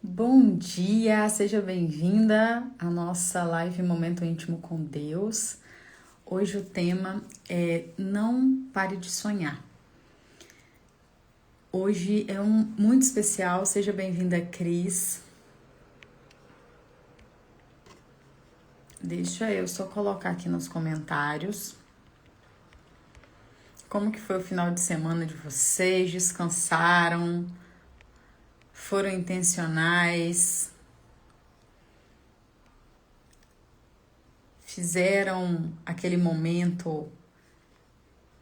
Bom dia, seja bem-vinda à nossa live Momento Íntimo com Deus. Hoje o tema é Não Pare de Sonhar. Hoje é muito especial, seja bem-vinda, Cris. Deixa eu só colocar aqui nos comentários como que foi o final de semana de vocês, descansaram, foram intencionais, fizeram aquele momento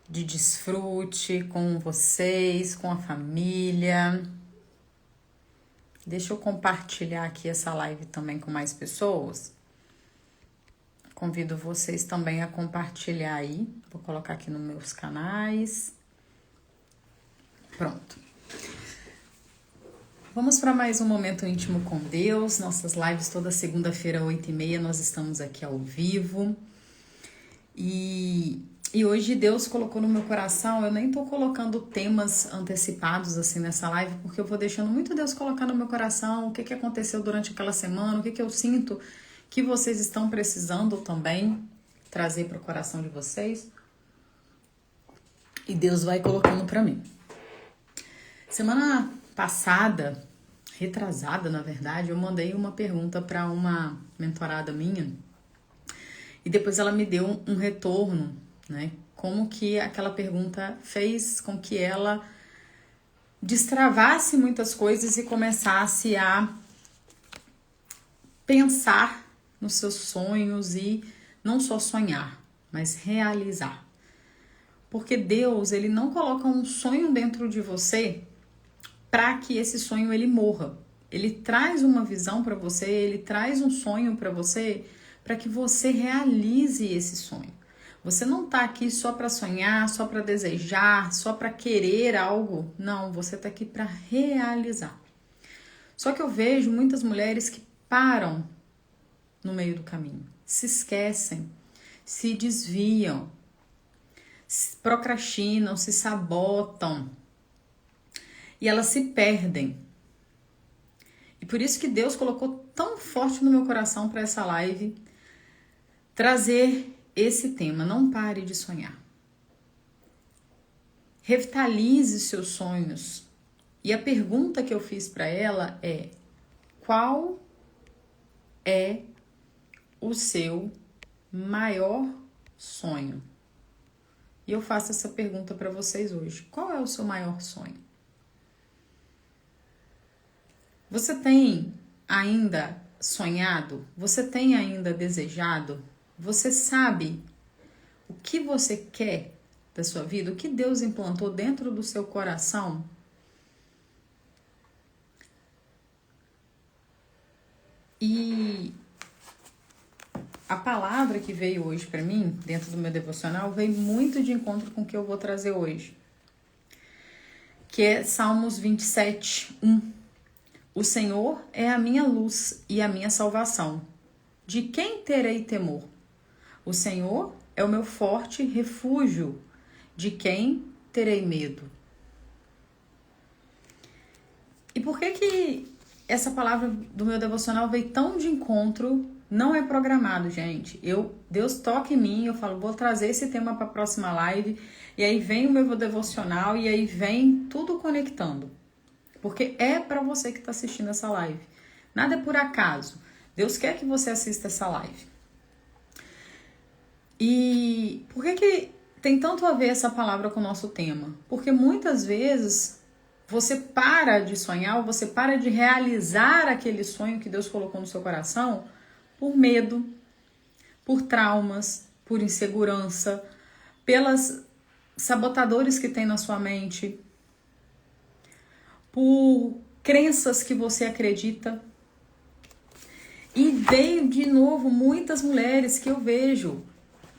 de desfrute com vocês, com a família. Deixa eu compartilhar aqui essa live também com mais pessoas. Convido vocês também a compartilhar aí. Vou colocar aqui nos meus canais. Pronto. Vamos para mais um Momento Íntimo com Deus. Nossas lives toda segunda-feira, 8h30, nós estamos aqui ao vivo. E hoje Deus colocou no meu coração, eu nem tô colocando temas antecipados assim nessa live, porque eu vou deixando muito Deus colocar no meu coração o que aconteceu durante aquela semana, o que eu sinto que vocês estão precisando também trazer para o coração de vocês. E Deus vai colocando para mim. Semana passada, retrasada na verdade, eu mandei uma pergunta para uma mentorada minha e depois ela me deu um retorno, né? Como que aquela pergunta fez com que ela destravasse muitas coisas e começasse a pensar nos seus sonhos e não só sonhar, mas realizar. Porque Deus, ele não coloca um sonho dentro de você para que esse sonho ele morra. Ele traz uma visão para você, ele traz um sonho para você para que você realize esse sonho. Você não tá aqui só para sonhar, só para desejar, só para querer algo. Não, você tá aqui para realizar. Só que eu vejo muitas mulheres que param no meio do caminho, se esquecem, se desviam, procrastinam, se sabotam e elas se perdem. E por isso que Deus colocou tão forte no meu coração para essa live trazer esse tema. Não pare de sonhar. Revitalize seus sonhos. E a pergunta que eu fiz para ela é: qual é o seu maior sonho? E eu faço essa pergunta para vocês hoje. Qual é o seu maior sonho? Você tem ainda sonhado? Você tem ainda desejado? Você sabe o que você quer da sua vida? O que Deus implantou dentro do seu coração? E a palavra que veio hoje para mim, dentro do meu devocional, veio muito de encontro com o que eu vou trazer hoje. Que é Salmos 27, 1. O Senhor é a minha luz e a minha salvação. De quem terei temor? O Senhor é o meu forte refúgio. De quem terei medo? E por que essa palavra do meu devocional veio tão de encontro? Não é programado, gente. Deus toca em mim, eu falo, vou trazer esse tema para a próxima live. E aí vem o meu devocional e aí vem tudo conectando. Porque é para você que está assistindo essa live. Nada é por acaso. Deus quer que você assista essa live. E por que tem tanto a ver essa palavra com o nosso tema? Porque muitas vezes você para de sonhar, ou você para de realizar aquele sonho que Deus colocou no seu coração por medo, por traumas, por insegurança, pelas sabotadores que tem na sua mente, por crenças que você acredita. E veio de novo muitas mulheres que eu vejo.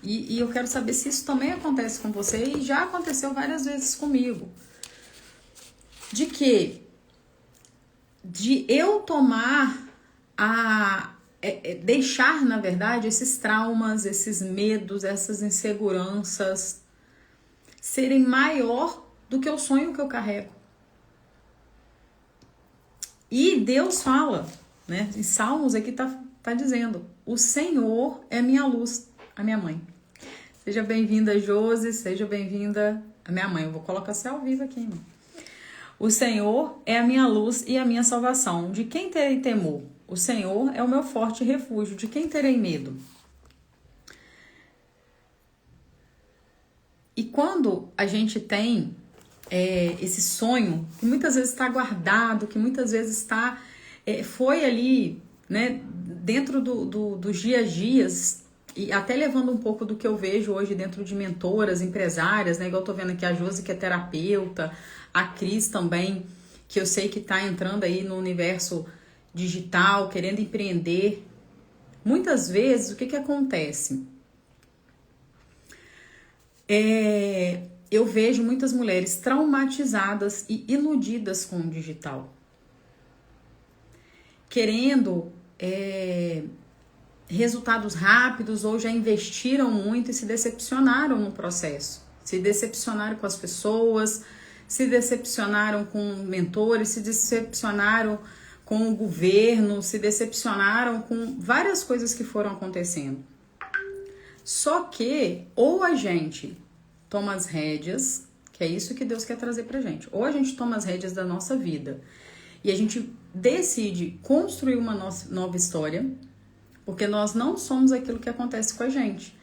E eu quero saber se isso também acontece com você. E já aconteceu várias vezes comigo. De que? De eu tomar deixar, na verdade, esses traumas, esses medos, essas inseguranças serem maior do que o sonho que eu carrego. E Deus fala, né? Em Salmos aqui tá dizendo: o Senhor é minha luz, a minha mãe. Seja bem-vinda, Josi, seja bem-vinda a minha mãe. Eu vou colocar você ao vivo aqui, irmão. O Senhor é a minha luz e a minha salvação. De quem terei temor? O Senhor é o meu forte refúgio. De quem terei medo? E quando a gente tem esse sonho, que muitas vezes está guardado, que muitas vezes foi ali, né, dentro dos dias a dias, e até levando um pouco do que eu vejo hoje dentro de mentoras, empresárias, né, igual eu tô vendo aqui a Josi, que é terapeuta, a Cris também, que eu sei que está entrando aí no universo digital, querendo empreender. Muitas vezes, o que acontece? Eu vejo muitas mulheres traumatizadas e iludidas com o digital, querendo resultados rápidos, ou já investiram muito e se decepcionaram no processo, se decepcionaram com as pessoas, se decepcionaram com mentores, se decepcionaram com o governo, se decepcionaram com várias coisas que foram acontecendo. Só que ou a gente toma as rédeas, que é isso que Deus quer trazer pra gente, ou a gente toma as rédeas da nossa vida e a gente decide construir uma nova história, porque nós não somos aquilo que acontece com a gente.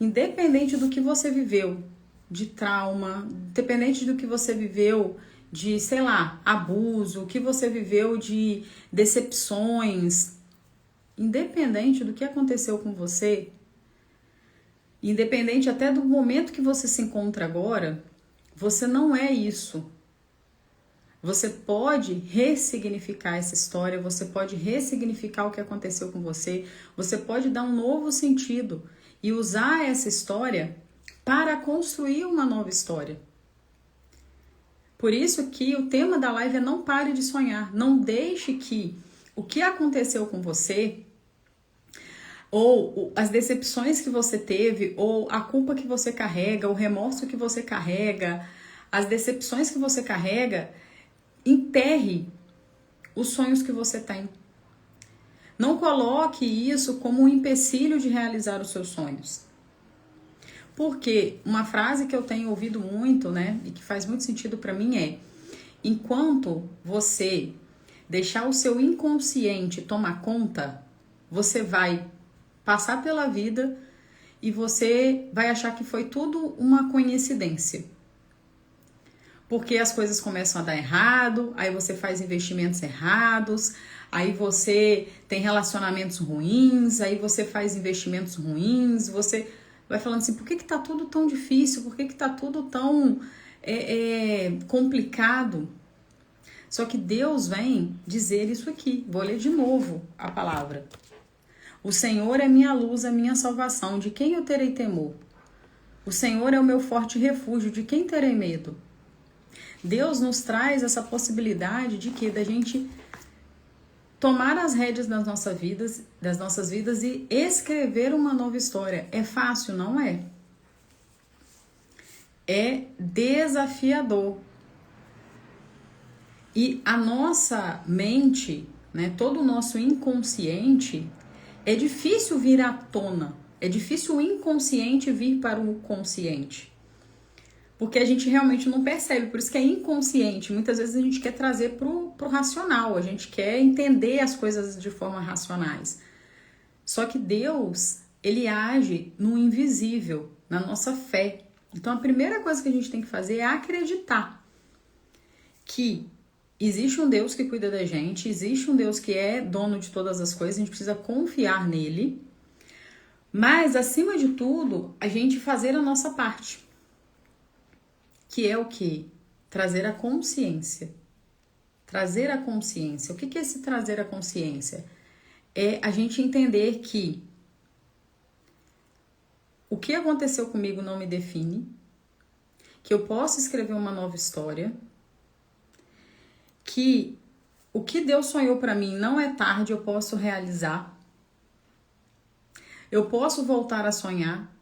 Independente do que você viveu de trauma, independente do que você viveu de, sei lá, abuso, o que você viveu de decepções, independente do que aconteceu com você, independente até do momento que você se encontra agora, você não é isso. Você pode ressignificar essa história, você pode ressignificar o que aconteceu com você, você pode dar um novo sentido e usar essa história para construir uma nova história. Por isso que o tema da live é não pare de sonhar, não deixe que o que aconteceu com você, ou as decepções que você teve, ou a culpa que você carrega, o remorso que você carrega, as decepções que você carrega, enterre os sonhos que você tem. Não coloque isso como um empecilho de realizar os seus sonhos. Porque uma frase que eu tenho ouvido muito, né, e que faz muito sentido para mim é: enquanto você deixar o seu inconsciente tomar conta, você vai passar pela vida e você vai achar que foi tudo uma coincidência. Porque as coisas começam a dar errado, aí você faz investimentos errados, aí você tem relacionamentos ruins, aí você faz investimentos ruins, você vai falando assim: por que tá tudo tão difícil? Por que tá tudo tão complicado? Só que Deus vem dizer isso aqui. Vou ler de novo a palavra. O Senhor é minha luz, a minha salvação. De quem eu terei temor? O Senhor é o meu forte refúgio. De quem terei medo? Deus nos traz essa possibilidade de que da gente tomar as rédeas das nossas vidas e escrever uma nova história. É fácil? Não é. É desafiador. E a nossa mente, né, todo o nosso inconsciente, é difícil vir à tona. É difícil o inconsciente vir para o consciente. Porque a gente realmente não percebe, por isso que é inconsciente. Muitas vezes a gente quer trazer pro racional, a gente quer entender as coisas de forma racionais. Só que Deus, ele age no invisível, na nossa fé. Então a primeira coisa que a gente tem que fazer é acreditar que existe um Deus que cuida da gente, existe um Deus que é dono de todas as coisas, a gente precisa confiar nele. Mas, acima de tudo, a gente fazer a nossa parte. Que é o quê? Trazer a consciência. Trazer a consciência. O que é esse trazer a consciência? É a gente entender que o que aconteceu comigo não me define, que eu posso escrever uma nova história, que o que Deus sonhou para mim não é tarde, eu posso realizar, eu posso voltar a sonhar.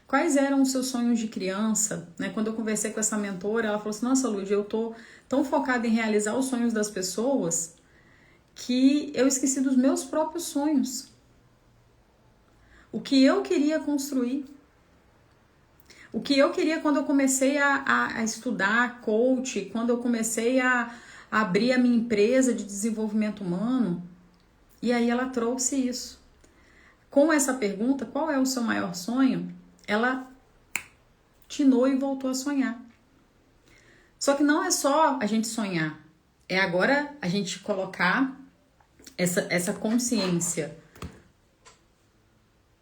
Quais eram os seus sonhos de criança? Né? Quando eu conversei com essa mentora, ela falou assim: nossa, Lúdia, eu tô tão focada em realizar os sonhos das pessoas, que eu esqueci dos meus próprios sonhos. O que eu queria construir. O que eu queria quando eu comecei a estudar coach, quando eu comecei a abrir a minha empresa de desenvolvimento humano. E aí ela trouxe isso. Com essa pergunta, qual é o seu maior sonho? Ela tinou e voltou a sonhar. Só que não é só a gente sonhar. É agora a gente colocar essa consciência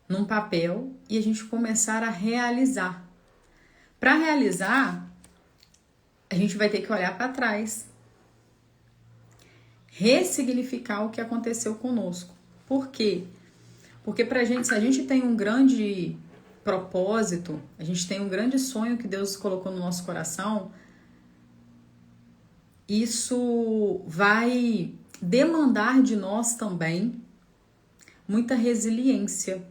num papel e a gente começar a realizar. Para realizar, a gente vai ter que olhar para trás. Ressignificar o que aconteceu conosco. Por quê? Porque pra gente, se a gente tem um grande propósito, a gente tem um grande sonho que Deus colocou no nosso coração, isso vai demandar de nós também muita resiliência,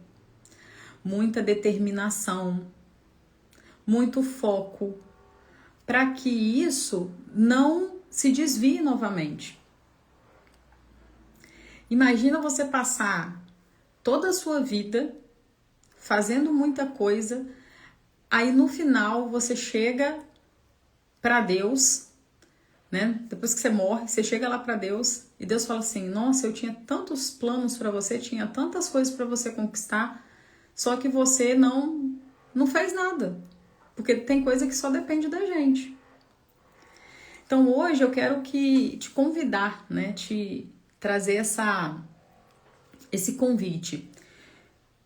muita determinação, muito foco, para que isso não se desvie novamente. Imagina você passar toda a sua vida fazendo muita coisa, aí no final você chega para Deus, né? Depois que você morre, você chega lá para Deus e Deus fala assim: nossa, eu tinha tantos planos para você, tinha tantas coisas para você conquistar, só que você não fez nada, porque tem coisa que só depende da gente. Então hoje eu quero te convidar, né? Te trazer esse convite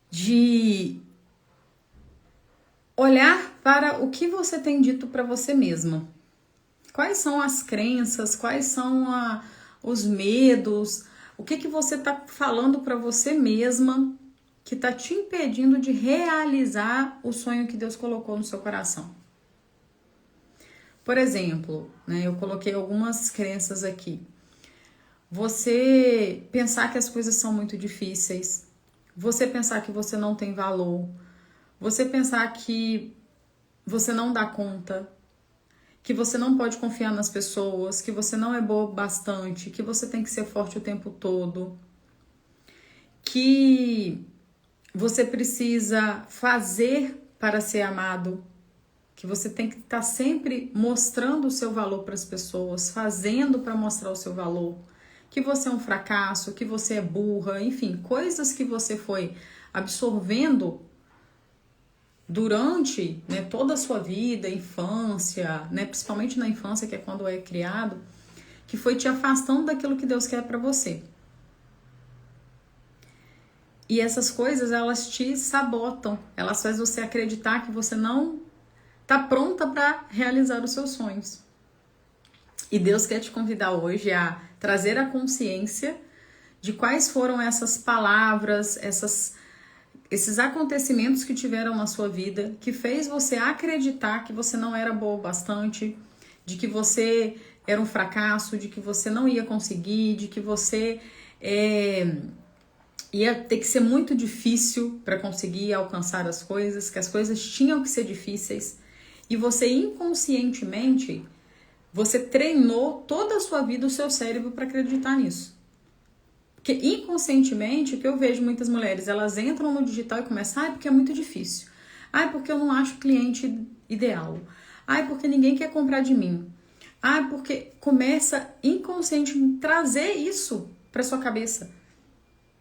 de olhar para o que você tem dito para você mesma. Quais são as crenças, quais são os medos, o que você está falando para você mesma que está te impedindo de realizar o sonho que Deus colocou no seu coração. Por exemplo, né, eu coloquei algumas crenças aqui. Você pensar que as coisas são muito difíceis, você pensar que você não tem valor, você pensar que você não dá conta, que você não pode confiar nas pessoas, que você não é boa bastante, que você tem que ser forte o tempo todo, que você precisa fazer para ser amado, que você tem que estar sempre mostrando o seu valor para as pessoas, fazendo para mostrar o seu valor, que você é um fracasso, que você é burra, enfim, coisas que você foi absorvendo durante, né, toda a sua vida, infância, né, principalmente na infância, que é quando é criado, que foi te afastando daquilo que Deus quer para você. E essas coisas, elas te sabotam, elas fazem você acreditar que você não está pronta para realizar os seus sonhos. E Deus quer te convidar hoje a trazer a consciência de quais foram essas palavras, esses acontecimentos que tiveram na sua vida, que fez você acreditar que você não era boa o bastante, de que você era um fracasso, de que você não ia conseguir, de que você ia ter que ser muito difícil para conseguir alcançar as coisas, que as coisas tinham que ser difíceis. E você inconscientemente, você treinou toda a sua vida o seu cérebro para acreditar nisso. Porque inconscientemente, o que eu vejo muitas mulheres, elas entram no digital e começam, porque é muito difícil. Porque eu não acho cliente ideal. Porque ninguém quer comprar de mim. Porque começa inconscientemente trazer isso para sua cabeça.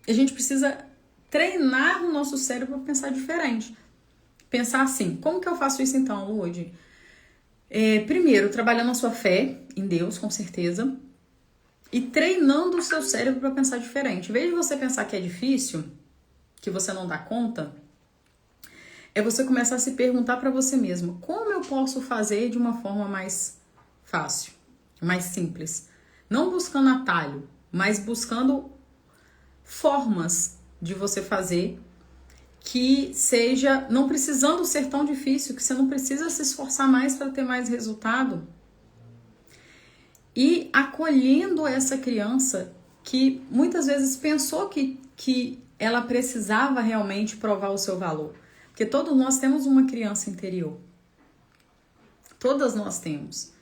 A gente precisa treinar o nosso cérebro para pensar diferente. Pensar assim, como que eu faço isso então, Lude? Primeiro, trabalhando a sua fé em Deus, com certeza, e treinando o seu cérebro para pensar diferente. Em vez de você pensar que é difícil, que você não dá conta, é você começar a se perguntar para você mesmo, como eu posso fazer de uma forma mais fácil, mais simples? Não buscando atalho, mas buscando formas de você fazer que seja, não precisando ser tão difícil, que você não precisa se esforçar mais para ter mais resultado. E acolhendo essa criança que muitas vezes pensou que ela precisava realmente provar o seu valor. Porque todos nós temos uma criança interior. Todas nós temos.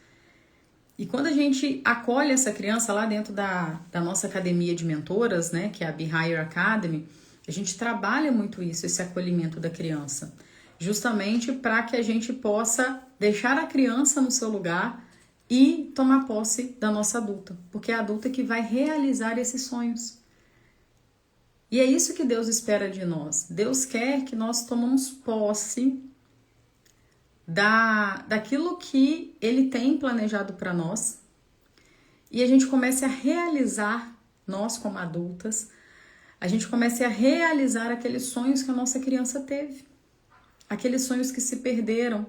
E quando a gente acolhe essa criança lá dentro da nossa academia de mentoras, né, que é a Be Higher Academy, a gente trabalha muito isso, esse acolhimento da criança, justamente para que a gente possa deixar a criança no seu lugar e tomar posse da nossa adulta, porque é a adulta que vai realizar esses sonhos. E é isso que Deus espera de nós. Deus quer que nós tomemos posse daquilo que Ele tem planejado para nós e a gente comece a realizar, nós como adultas, a gente comece a realizar aqueles sonhos que a nossa criança teve, aqueles sonhos que se perderam,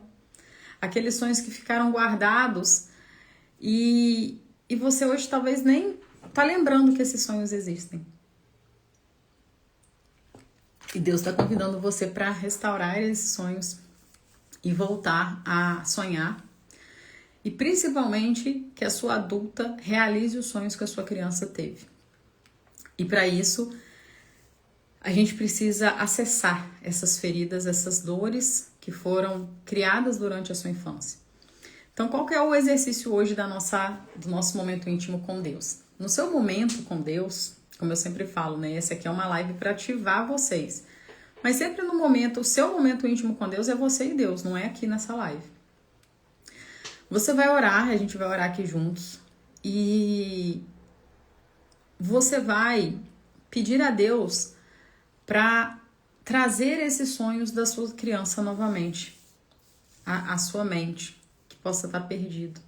aqueles sonhos que ficaram guardados e você hoje talvez nem tá lembrando que esses sonhos existem. E Deus está convidando você para restaurar esses sonhos e voltar a sonhar. E principalmente que a sua adulta realize os sonhos que a sua criança teve. E para isso, a gente precisa acessar essas feridas, essas dores que foram criadas durante a sua infância. Então, qual que é o exercício hoje do nosso momento íntimo com Deus? No seu momento com Deus, como eu sempre falo, né? Essa aqui é uma live para ativar vocês. Mas sempre no momento, o seu momento íntimo com Deus é você e Deus, não é aqui nessa live. Você vai orar, a gente vai orar aqui juntos. E você vai pedir a Deus para trazer esses sonhos da sua criança novamente à sua mente, que possa estar perdido.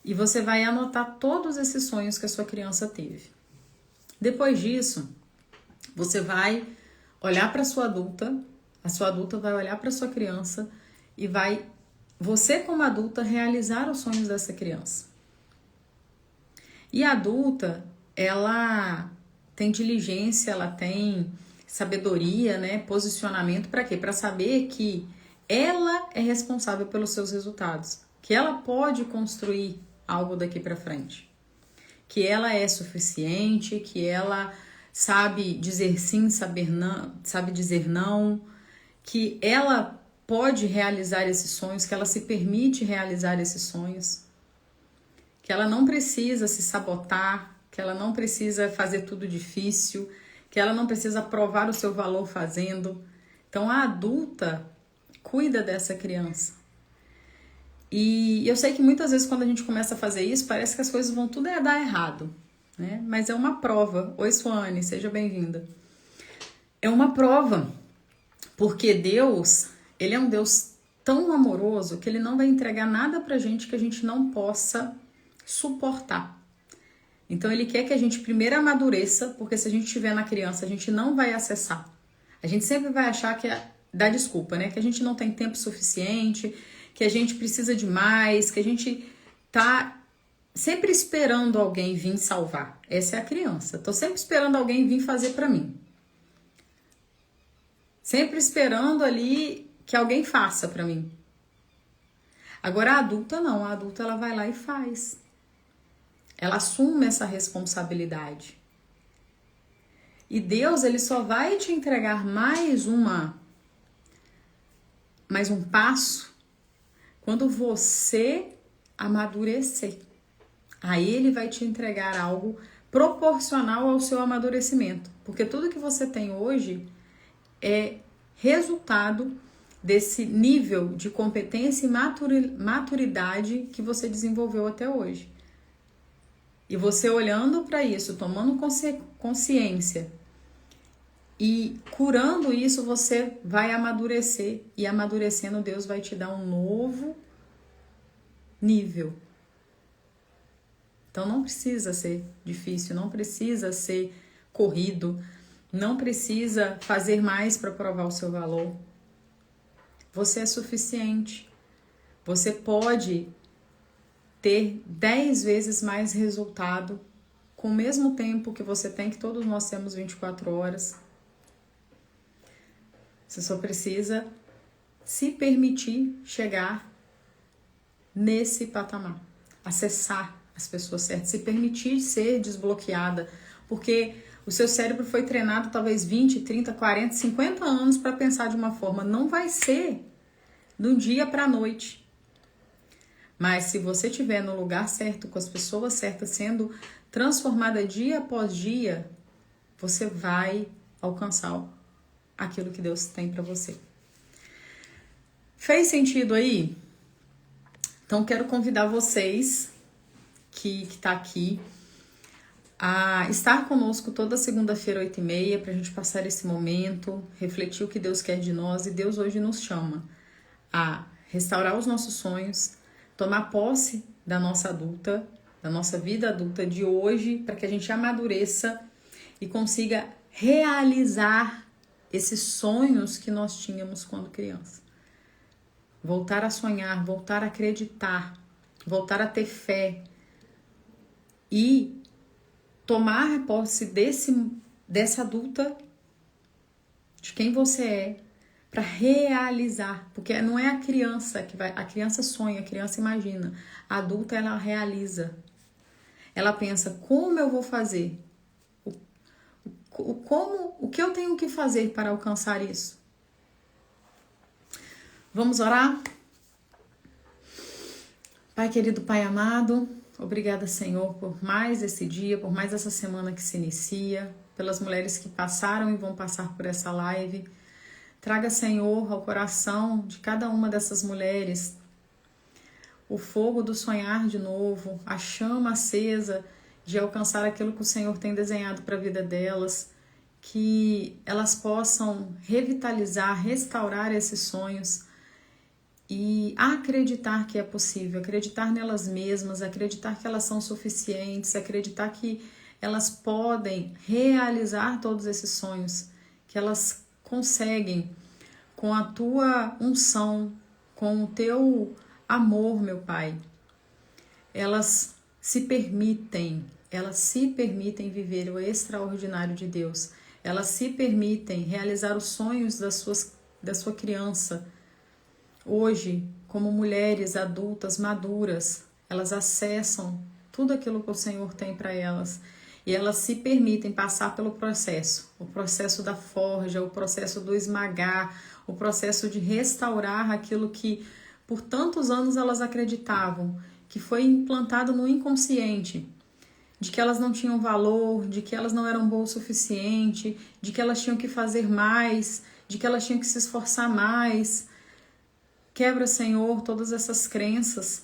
E você vai anotar todos esses sonhos que a sua criança teve. Depois disso, você vai olhar para a sua adulta vai olhar para a sua criança e vai, você como adulta, realizar os sonhos dessa criança. E a adulta, ela tem diligência, ela tem sabedoria, né, posicionamento, para quê? Para saber que ela é responsável pelos seus resultados, que ela pode construir algo daqui para frente, que ela é suficiente, que ela sabe dizer sim, sabe dizer não, que ela pode realizar esses sonhos, que ela se permite realizar esses sonhos, que ela não precisa se sabotar, que ela não precisa fazer tudo difícil, que ela não precisa provar o seu valor fazendo. Então, a adulta cuida dessa criança. E eu sei que muitas vezes quando a gente começa a fazer isso, parece que as coisas vão tudo dar errado, né? Mas é uma prova. Oi, Suane, seja bem-vinda. É uma prova, porque Deus, Ele é um Deus tão amoroso que Ele não vai entregar nada pra gente que a gente não possa suportar. Então, Ele quer que a gente primeiro amadureça, porque se a gente estiver na criança, a gente não vai acessar. A gente sempre vai achar que dá desculpa, né? Que a gente não tem tempo suficiente, que a gente precisa de mais, que a gente tá sempre esperando alguém vir salvar. Essa é a criança. Tô sempre esperando alguém vir fazer pra mim. Sempre esperando ali que alguém faça pra mim. Agora a adulta não. A adulta ela vai lá e faz. Ela assume essa responsabilidade. E Deus, Ele só vai te entregar mais um passo quando você amadurecer. Aí Ele vai te entregar algo proporcional ao seu amadurecimento. Porque tudo que você tem hoje é resultado desse nível de competência e maturidade que você desenvolveu até hoje. E você olhando para isso, tomando consciência e curando isso, você vai amadurecer. E amadurecendo, Deus vai te dar um novo nível. Então não precisa ser difícil, não precisa ser corrido, não precisa fazer mais para provar o seu valor. Você é suficiente. Você pode ter 10 vezes mais resultado com o mesmo tempo que você tem, que todos nós temos 24 horas. Você só precisa se permitir chegar nesse patamar, acessar as pessoas certas, se permitir ser desbloqueada, porque o seu cérebro foi treinado talvez 20, 30, 40, 50 anos para pensar de uma forma. Não vai ser do dia para a noite. Mas se você estiver no lugar certo, com as pessoas certas, sendo transformada dia após dia, você vai alcançar aquilo que Deus tem para você. Fez sentido aí? Então, quero convidar vocês que tá aqui a estar conosco toda segunda-feira, 8h30, para a gente passar esse momento, refletir o que Deus quer de nós. E Deus hoje nos chama a restaurar os nossos sonhos, tomar posse da nossa vida adulta de hoje, para que a gente amadureça e consiga realizar esses sonhos que nós tínhamos quando criança. Voltar a sonhar, voltar a acreditar, voltar a ter fé e tomar posse dessa adulta, de quem você é, para realizar. Porque não é a criança que vai... A criança sonha, a criança imagina. A adulta, ela realiza. Ela pensa, como eu vou fazer? O que eu tenho que fazer para alcançar isso? Vamos orar? Pai querido, Pai amado, obrigada, Senhor, por mais esse dia, por mais essa semana que se inicia, pelas mulheres que passaram e vão passar por essa live. Traga, Senhor, ao coração de cada uma dessas mulheres o fogo do sonhar de novo, a chama acesa de alcançar aquilo que o Senhor tem desenhado para a vida delas, que elas possam revitalizar, restaurar esses sonhos e acreditar que é possível, acreditar nelas mesmas, acreditar que elas são suficientes, acreditar que elas podem realizar todos esses sonhos, que elas conseguem com a tua unção, com o teu amor, meu Pai. Elas se permitem viver o extraordinário de Deus. Elas se permitem realizar os sonhos da sua criança. Hoje, como mulheres adultas, maduras, elas acessam tudo aquilo que o Senhor tem para elas. E elas se permitem passar pelo processo. O processo da forja, o processo do esmagar, o processo de restaurar aquilo que por tantos anos elas acreditavam, que foi implantado no inconsciente, de que elas não tinham valor, de que elas não eram boas o suficiente, de que elas tinham que fazer mais, de que elas tinham que se esforçar mais. Quebra, Senhor, todas essas crenças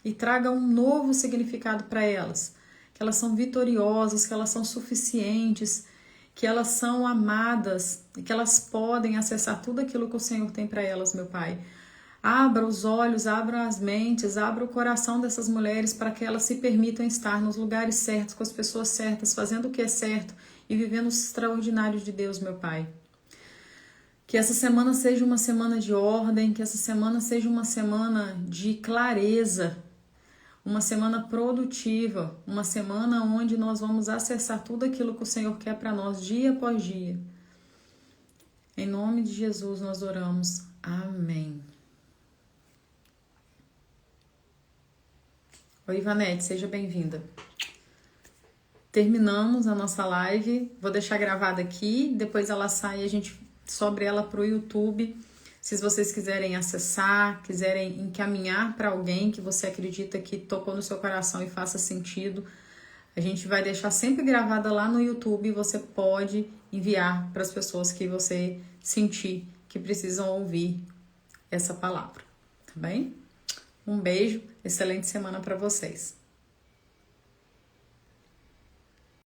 e traga um novo significado para elas. Que elas são vitoriosas, que elas são suficientes, que elas são amadas e que elas podem acessar tudo aquilo que o Senhor tem para elas, meu Pai. Abra os olhos, abra as mentes, abra o coração dessas mulheres para que elas se permitam estar nos lugares certos, com as pessoas certas, fazendo o que é certo e vivendo o extraordinário de Deus, meu Pai. Que essa semana seja uma semana de ordem, que essa semana seja uma semana de clareza, uma semana produtiva, uma semana onde nós vamos acessar tudo aquilo que o Senhor quer para nós dia após dia. Em nome de Jesus nós oramos. Amém. Oi, Ivanete, seja bem-vinda. Terminamos a nossa live, vou deixar gravada aqui, depois ela sai e a gente sobe ela para o YouTube. Se vocês quiserem acessar, quiserem encaminhar para alguém que você acredita que tocou no seu coração e faça sentido, a gente vai deixar sempre gravada lá no YouTube e você pode enviar para as pessoas que você sentir que precisam ouvir essa palavra, tá bem? Um beijo, excelente semana para vocês.